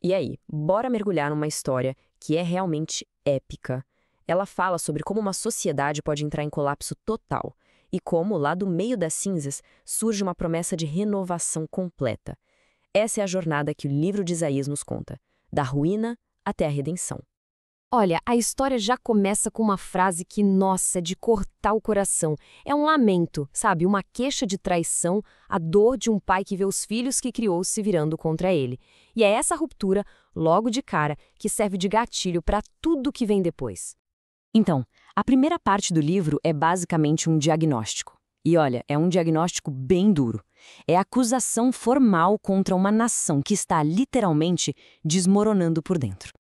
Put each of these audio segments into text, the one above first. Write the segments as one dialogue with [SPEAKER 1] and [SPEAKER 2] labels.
[SPEAKER 1] E aí, bora mergulhar numa história que é realmente épica. Ela fala sobre como uma sociedade pode entrar em colapso total e como, lá do meio das cinzas, surge uma promessa de renovação completa. Essa é a jornada que o livro de Isaías nos conta, da ruína até a redenção.
[SPEAKER 2] Olha, a história já começa com uma frase que, nossa, é de cortar o coração. É um lamento, sabe? Uma queixa de traição, a dor de um pai que vê os filhos que criou se virando contra ele. E é essa ruptura, logo de cara, que serve de gatilho para tudo que vem depois.
[SPEAKER 1] Então, a primeira parte do livro é basicamente um diagnóstico. E olha, é um diagnóstico bem duro. É a acusação formal contra uma nação que está literalmente desmoronando por dentro.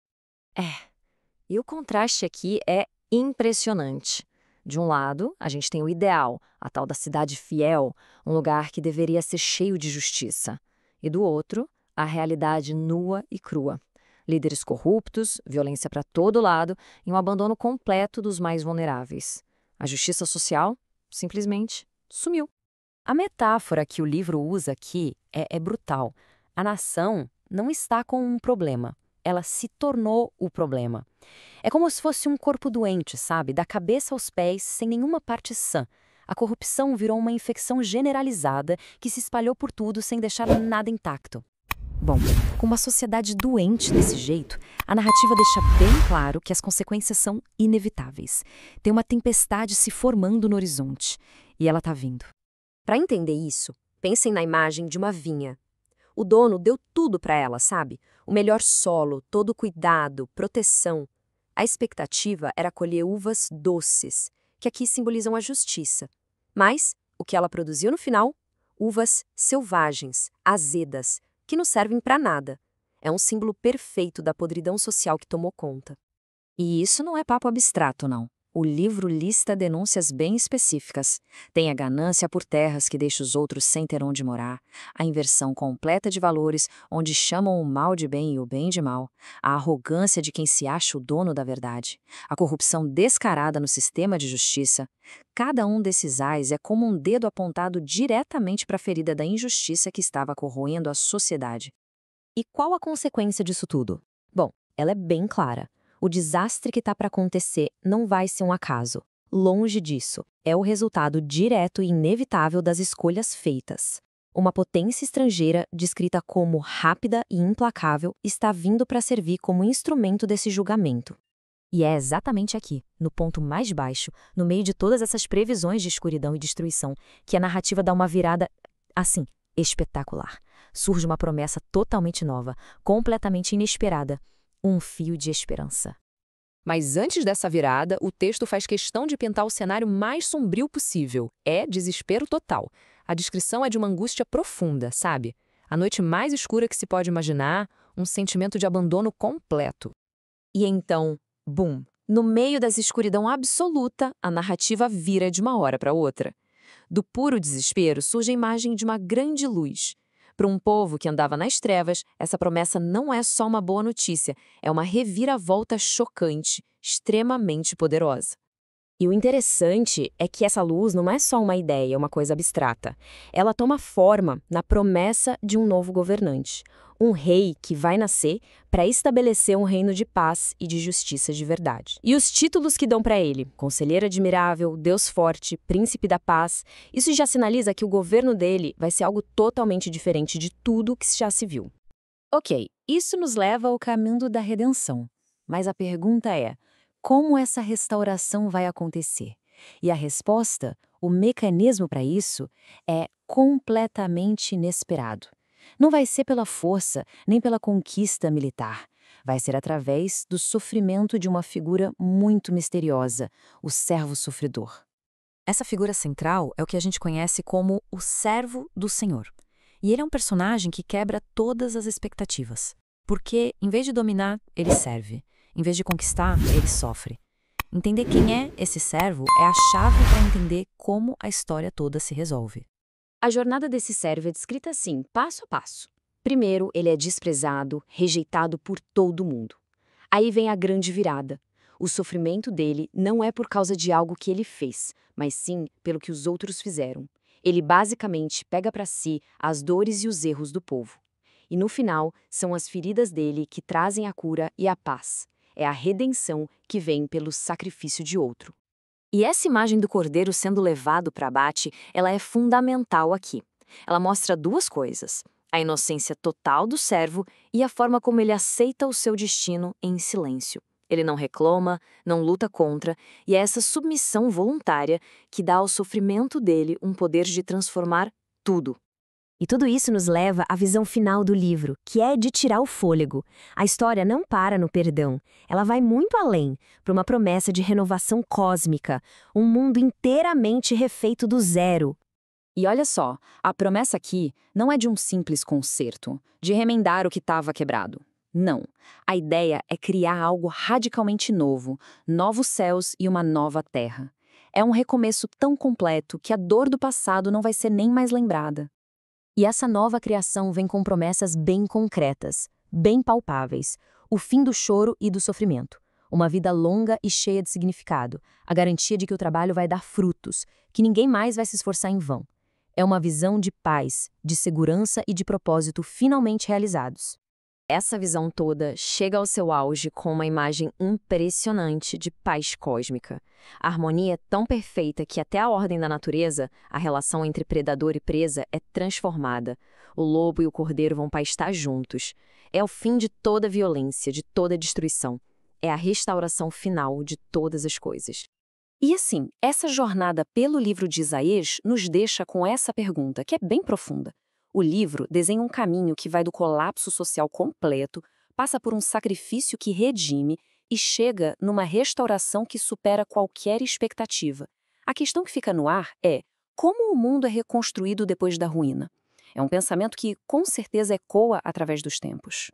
[SPEAKER 2] E o contraste aqui é impressionante. De um lado, a gente tem o ideal, a tal da cidade fiel, um lugar que deveria ser cheio de justiça. E do outro, a realidade nua e crua. Líderes corruptos, violência para todo lado e um abandono completo dos mais vulneráveis. A justiça social, simplesmente, sumiu.
[SPEAKER 1] A metáfora que o livro usa aqui é brutal. A nação não está com um problema. Ela se tornou o problema. É como se fosse um corpo doente, sabe? Da cabeça aos pés, sem nenhuma parte sã. A corrupção virou uma infecção generalizada que se espalhou por tudo sem deixar nada intacto. Bom, com uma sociedade doente desse jeito, a narrativa deixa bem claro que as consequências são inevitáveis. Tem uma tempestade se formando no horizonte. E ela tá vindo.
[SPEAKER 2] Para entender isso, pensem na imagem de uma vinha. O dono deu tudo para ela, sabe? O melhor solo, todo o cuidado, proteção. A expectativa era colher uvas doces, que aqui simbolizam a justiça. Mas, o que ela produziu no final? Uvas selvagens, azedas, que não servem para nada. É um símbolo perfeito da podridão social que tomou conta.
[SPEAKER 1] E isso não é papo abstrato, não. O livro lista denúncias bem específicas. Tem a ganância por terras que deixa os outros sem ter onde morar, a inversão completa de valores, onde chamam o mal de bem e o bem de mal, a arrogância de quem se acha o dono da verdade, a corrupção descarada no sistema de justiça. Cada um desses ais é como um dedo apontado diretamente para a ferida da injustiça que estava corroendo a sociedade. E qual a consequência disso tudo? Bom, ela é bem clara. O desastre que está para acontecer não vai ser um acaso. Longe disso, é o resultado direto e inevitável das escolhas feitas. Uma potência estrangeira, descrita como rápida e implacável, está vindo para servir como instrumento desse julgamento. E é exatamente aqui, no ponto mais baixo, no meio de todas essas previsões de escuridão e destruição, que a narrativa dá uma virada, assim, espetacular. Surge uma promessa totalmente nova, completamente inesperada. Um fio de esperança.
[SPEAKER 3] Mas antes dessa virada, o texto faz questão de pintar o cenário mais sombrio possível. É desespero total. A descrição é de uma angústia profunda, sabe? A noite mais escura que se pode imaginar, um sentimento de abandono completo.
[SPEAKER 2] E então, bum! No meio dessa escuridão absoluta, a narrativa vira de uma hora para outra. Do puro desespero surge a imagem de uma grande luz. Para um povo que andava nas trevas, essa promessa não é só uma boa notícia, é uma reviravolta chocante, extremamente poderosa.
[SPEAKER 1] E o interessante é que essa luz não é só uma ideia, uma coisa abstrata. Ela toma forma na promessa de um novo governante. Um rei que vai nascer para estabelecer um reino de paz e de justiça de verdade. E os títulos que dão para ele, Conselheiro Admirável, Deus Forte, Príncipe da Paz, isso já sinaliza que o governo dele vai ser algo totalmente diferente de tudo que já se viu. Ok, isso nos leva ao caminho da redenção. Mas a pergunta é, como essa restauração vai acontecer? E a resposta, o mecanismo para isso, é completamente inesperado. Não vai ser pela força, nem pela conquista militar. Vai ser através do sofrimento de uma figura muito misteriosa, o servo sofredor. Essa figura central é o que a gente conhece como o servo do Senhor. E ele é um personagem que quebra todas as expectativas. Porque, em vez de dominar, ele serve. Em vez de conquistar, ele sofre. Entender quem é esse servo é a chave para entender como a história toda se resolve.
[SPEAKER 2] A jornada desse servo é descrita assim, passo a passo. Primeiro, ele é desprezado, rejeitado por todo mundo. Aí vem a grande virada. O sofrimento dele não é por causa de algo que ele fez, mas sim pelo que os outros fizeram. Ele basicamente pega para si as dores e os erros do povo.
[SPEAKER 1] E no final, são as feridas dele que trazem a cura e a paz. É a redenção que vem pelo sacrifício de outro. E essa imagem do cordeiro sendo levado para abate, ela é fundamental aqui. Ela mostra duas coisas: a inocência total do servo e a forma como ele aceita o seu destino em silêncio. Ele não reclama, não luta contra, e é essa submissão voluntária que dá ao sofrimento dele um poder de transformar tudo.
[SPEAKER 2] E tudo isso nos leva à visão final do livro, que é de tirar o fôlego. A história não para no perdão. Ela vai muito além, para uma promessa de renovação cósmica, um mundo inteiramente refeito do zero.
[SPEAKER 1] E olha só, a promessa aqui não é de um simples conserto, de remendar o que estava quebrado. Não. A ideia é criar algo radicalmente novo, novos céus e uma nova terra. É um recomeço tão completo que a dor do passado não vai ser nem mais lembrada.
[SPEAKER 2] E essa nova criação vem com promessas bem concretas, bem palpáveis. O fim do choro e do sofrimento. Uma vida longa e cheia de significado. A garantia de que o trabalho vai dar frutos, que ninguém mais vai se esforçar em vão. É uma visão de paz, de segurança e de propósito finalmente realizados.
[SPEAKER 1] Essa visão toda chega ao seu auge com uma imagem impressionante de paz cósmica. A harmonia é tão perfeita que até a ordem da natureza, a relação entre predador e presa, é transformada. O lobo e o cordeiro vão pastar juntos. É o fim de toda violência, de toda destruição. É a restauração final de todas as coisas. E assim, essa jornada pelo livro de Isaías nos deixa com essa pergunta, que é bem profunda. O livro desenha um caminho que vai do colapso social completo, passa por um sacrifício que redime e chega numa restauração que supera qualquer expectativa. A questão que fica no ar é: como o mundo é reconstruído depois da ruína? É um pensamento que, com certeza, ecoa através dos tempos.